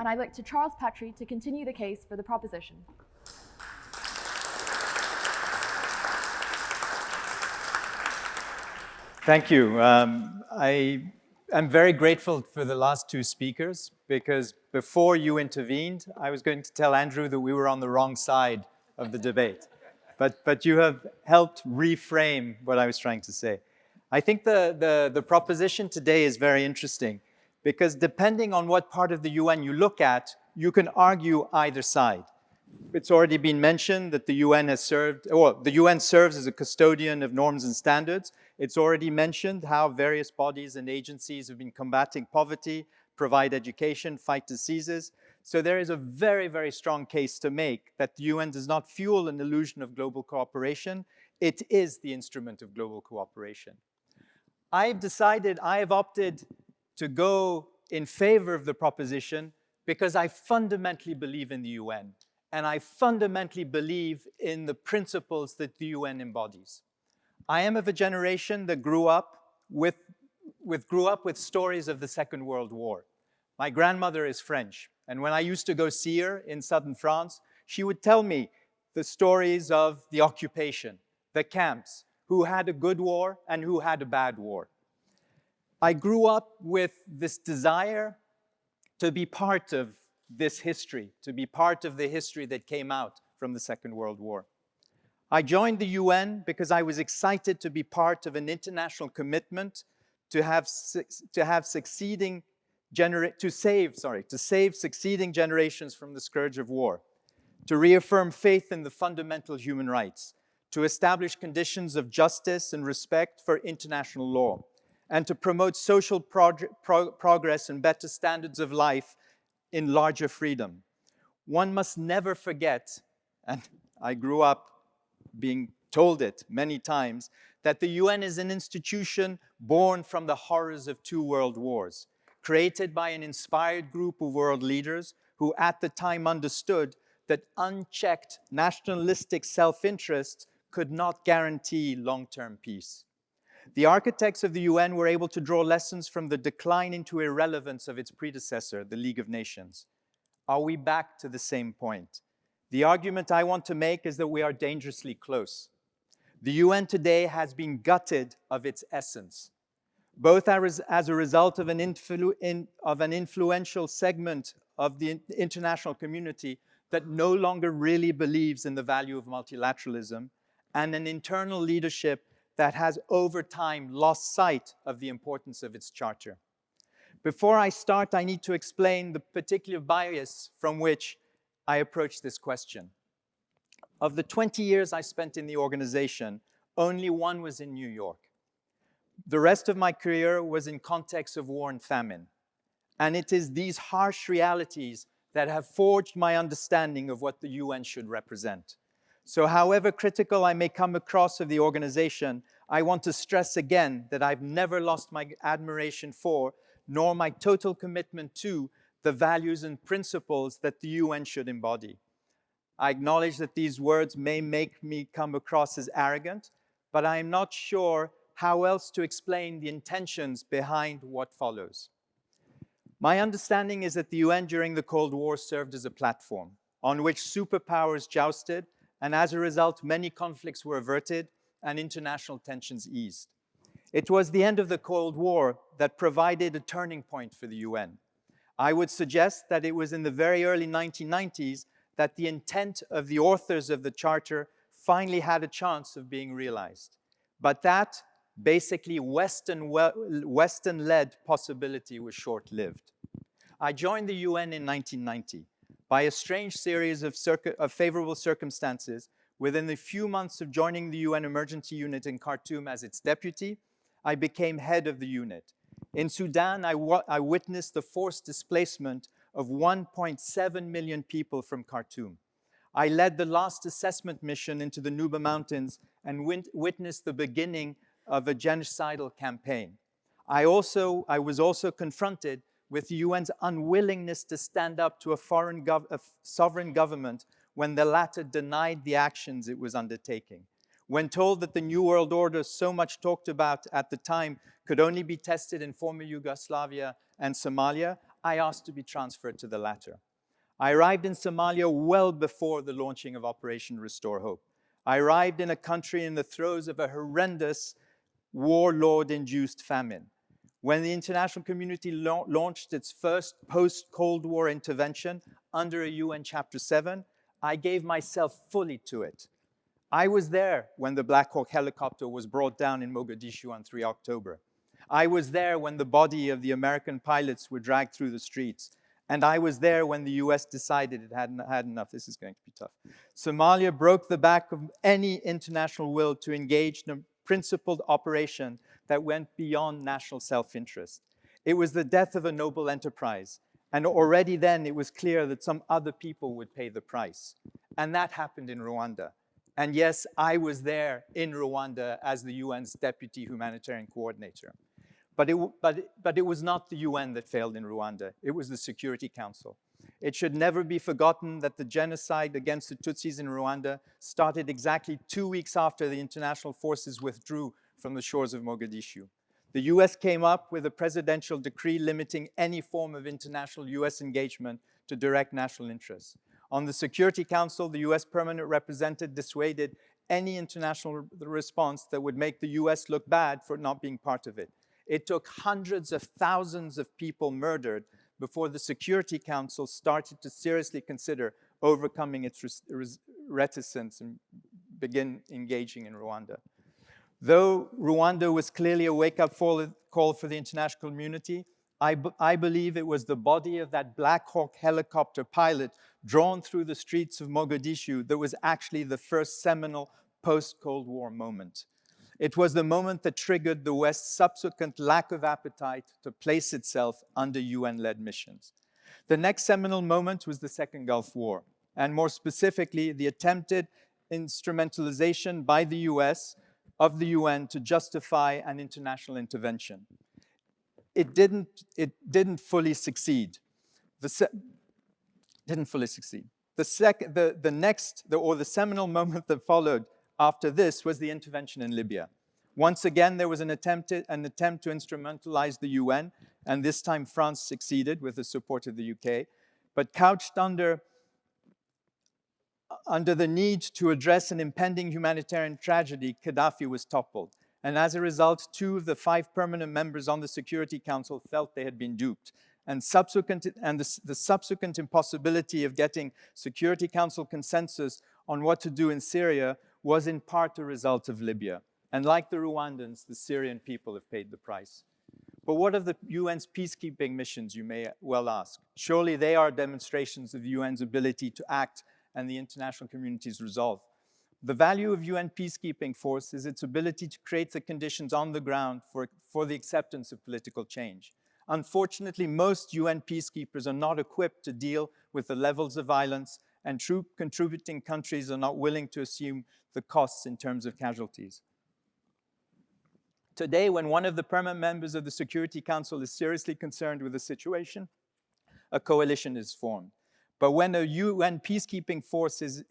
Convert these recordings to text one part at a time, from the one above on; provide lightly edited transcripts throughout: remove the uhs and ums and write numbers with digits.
and I look to Charles Petrie to continue the case for the proposition. Thank you. I am very grateful for the last two speakers, because before you intervened, I was going to tell Andrew that we were on the wrong side of the debate. But you have helped reframe what I was trying to say. I think the proposition today is very interesting, because depending on what part of the UN you look at, you can argue either side. It's already been mentioned that the UN has served, or the UN serves as a custodian of norms and standards. It's already mentioned how various bodies and agencies have been combating poverty, provide education, fight diseases. So there is a very, very strong case to make that the UN does not fuel an illusion of global cooperation. It is the instrument of global cooperation. I have opted to go in favor of the proposition because I fundamentally believe in the UN. And I fundamentally believe in the principles that the UN embodies. I am of a generation that grew up with stories of the Second World War. My grandmother is French, and when I used to go see her in southern France, she would tell me the stories of the occupation, the camps, who had a good war and who had a bad war. I grew up with this desire to be part of this history, to be part of the history that came out from the Second World War. I joined the UN because I was excited to be part of an international commitment to save succeeding generations from the scourge of war, to reaffirm faith in the fundamental human rights, to establish conditions of justice and respect for international law, and to promote social progress and better standards of life in larger freedom. One must never forget, and I grew up being told it many times, that the UN is an institution born from the horrors of 2 world wars, created by an inspired group of world leaders who at the time understood that unchecked nationalistic self-interest could not guarantee long-term peace. The architects of the UN were able to draw lessons from the decline into irrelevance of its predecessor, the League of Nations. Are we back to the same point? The argument I want to make is that we are dangerously close. The UN today has been gutted of its essence, both as a result of an influential segment of the international community that no longer really believes in the value of multilateralism, and an internal leadership that has over time lost sight of the importance of its charter. Before I start, I need to explain the particular bias from which I approach this question. Of the 20 years I spent in the organization, only one was in New York. The rest of my career was in contexts of war and famine. And it is these harsh realities that have forged my understanding of what the UN should represent. So however critical I may come across of the organization, I want to stress again that I've never lost my admiration for, nor my total commitment to, the values and principles that the UN should embody. I acknowledge that these words may make me come across as arrogant, but I am not sure how else to explain the intentions behind what follows. My understanding is that the UN during the Cold War served as a platform on which superpowers jousted, and as a result, many conflicts were averted and international tensions eased. It was the end of the Cold War that provided a turning point for the UN. I would suggest that it was in the very early 1990s that the intent of the authors of the Charter finally had a chance of being realized. But that basically Western-led possibility was short-lived. I joined the UN in 1990 by a strange series of favorable circumstances. Within a few months of joining the UN Emergency Unit in Khartoum as its deputy, I became head of the unit. In Sudan, I witnessed the forced displacement of 1.7 million people from Khartoum. I led the last assessment mission into the Nuba Mountains and witnessed the beginning of a genocidal campaign. I was also confronted with the UN's unwillingness to stand up to a sovereign government when the latter denied the actions it was undertaking. When told that the New World Order, so much talked about at the time, could only be tested in former Yugoslavia and Somalia, I asked to be transferred to the latter. I arrived in Somalia well before the launching of Operation Restore Hope. I arrived in a country in the throes of a horrendous warlord-induced famine. When the international community launched its first post-Cold War intervention under a UN Chapter 7, I gave myself fully to it. I was there when the Black Hawk helicopter was brought down in Mogadishu on 3 October. I was there when the body of the American pilots were dragged through the streets. And I was there when the US decided it had had enough. This is going to be tough. Somalia broke the back of any international will to engage in a principled operation that went beyond national self-interest. It was the death of a noble enterprise. And already then it was clear that some other people would pay the price. And that happened in Rwanda. And yes, I was there in Rwanda as the UN's deputy humanitarian coordinator. But it was not the UN that failed in Rwanda. It was the Security Council. It should never be forgotten that the genocide against the Tutsis in Rwanda started exactly 2 weeks after the international forces withdrew from the shores of Mogadishu. The US came up with a presidential decree limiting any form of international US engagement to direct national interests. On the Security Council, the US permanent representative dissuaded any international response that would make the US look bad for not being part of it. It took hundreds of thousands of people murdered before the Security Council started to seriously consider overcoming its reticence and begin engaging in Rwanda. Though Rwanda was clearly a wake-up call for the international community, I believe it was the body of that Black Hawk helicopter pilot drawn through the streets of Mogadishu that was actually the first seminal post-Cold War moment. It was the moment that triggered the West's subsequent lack of appetite to place itself under UN-led missions. The next seminal moment was the Second Gulf War, and more specifically, the attempted instrumentalization by the US of the UN to justify an international intervention. It didn't fully succeed. The seminal moment that followed after this was the intervention in Libya. Once again, there was an attempt to instrumentalize the UN, and this time France succeeded with the support of the UK, but couched under the need to address an impending humanitarian tragedy, Gaddafi was toppled. And as a result, 2 of the 5 permanent members on the Security Council felt they had been duped. And the subsequent impossibility of getting Security Council consensus on what to do in Syria was in part a result of Libya. And like the Rwandans, the Syrian people have paid the price. But what of the UN's peacekeeping missions, you may well ask? Surely they are demonstrations of the UN's ability to act and the international community's resolve. The value of UN peacekeeping force is its ability to create the conditions on the ground for the acceptance of political change. Unfortunately, most UN peacekeepers are not equipped to deal with the levels of violence, and troop contributing countries are not willing to assume the costs in terms of casualties. Today, when one of the permanent members of the Security Council is seriously concerned with the situation, a coalition is formed. But when a UN peacekeeping force is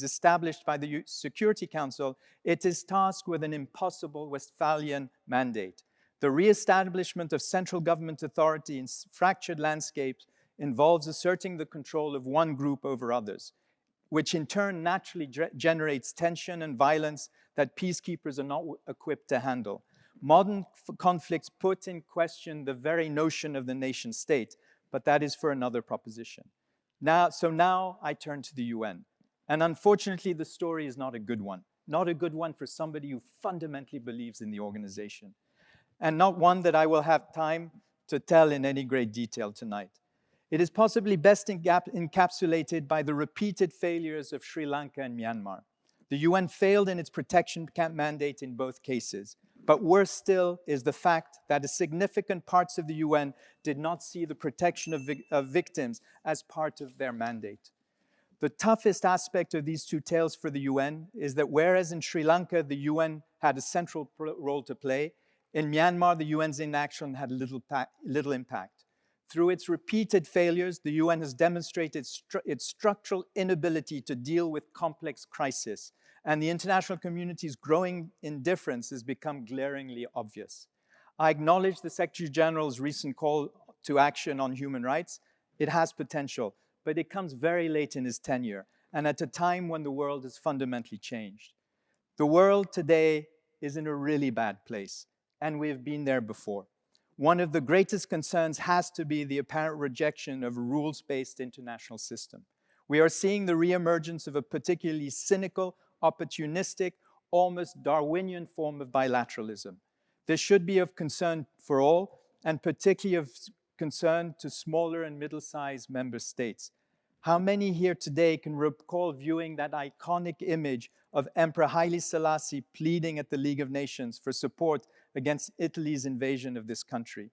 established by the Security Council, it is tasked with an impossible Westphalian mandate. The re-establishment of central government authority in fractured landscapes involves asserting the control of one group over others, which in turn naturally generates tension and violence that peacekeepers are not equipped to handle. Modern conflicts put in question the very notion of the nation state, but that is for another proposition. So now I turn to the UN. And unfortunately, the story is not a good one. Not a good one for somebody who fundamentally believes in the organization. And not one that I will have time to tell in any great detail tonight. It is possibly best encapsulated by the repeated failures of Sri Lanka and Myanmar. The UN failed in its protection camp mandate in both cases. But worse still is the fact that significant parts of the UN did not see the protection of victims as part of their mandate. The toughest aspect of these 2 tales for the UN is that whereas in Sri Lanka the UN had a central role to play, in Myanmar the UN's inaction had little impact. Through its repeated failures, the UN has demonstrated its structural inability to deal with complex crises, and the international community's growing indifference has become glaringly obvious. I acknowledge the Secretary General's recent call to action on human rights. It has potential, but it comes very late in his tenure and at a time when the world has fundamentally changed. The world today is in a really bad place, and we've been there before. One of the greatest concerns has to be the apparent rejection of a rules-based international system. We are seeing the reemergence of a particularly cynical, opportunistic, almost Darwinian form of bilateralism. This should be of concern for all, and particularly of concern to smaller and middle-sized member states. How many here today can recall viewing that iconic image of Emperor Haile Selassie pleading at the League of Nations for support against Italy's invasion of this country?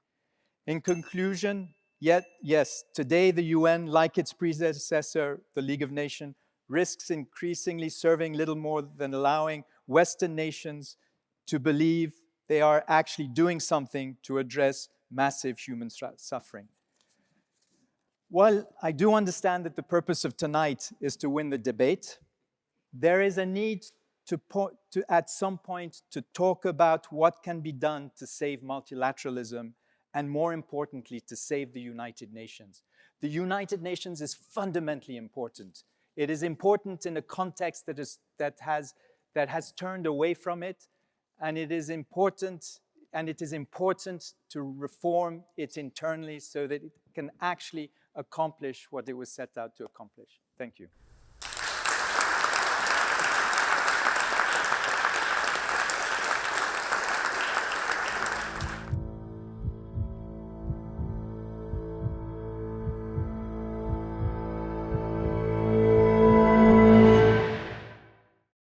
In conclusion, yes, today the UN, like its predecessor, the League of Nations, risks increasingly serving little more than allowing Western nations to believe they are actually doing something to address massive human suffering. While I do understand that the purpose of tonight is to win the debate, there is a need at some point to talk about what can be done to save multilateralism and, more importantly, to save the United Nations. The United Nations is fundamentally important. It is important in a context that has turned away from it, and it is important to reform it internally so that it can actually accomplish what it was set out to accomplish. Thank you.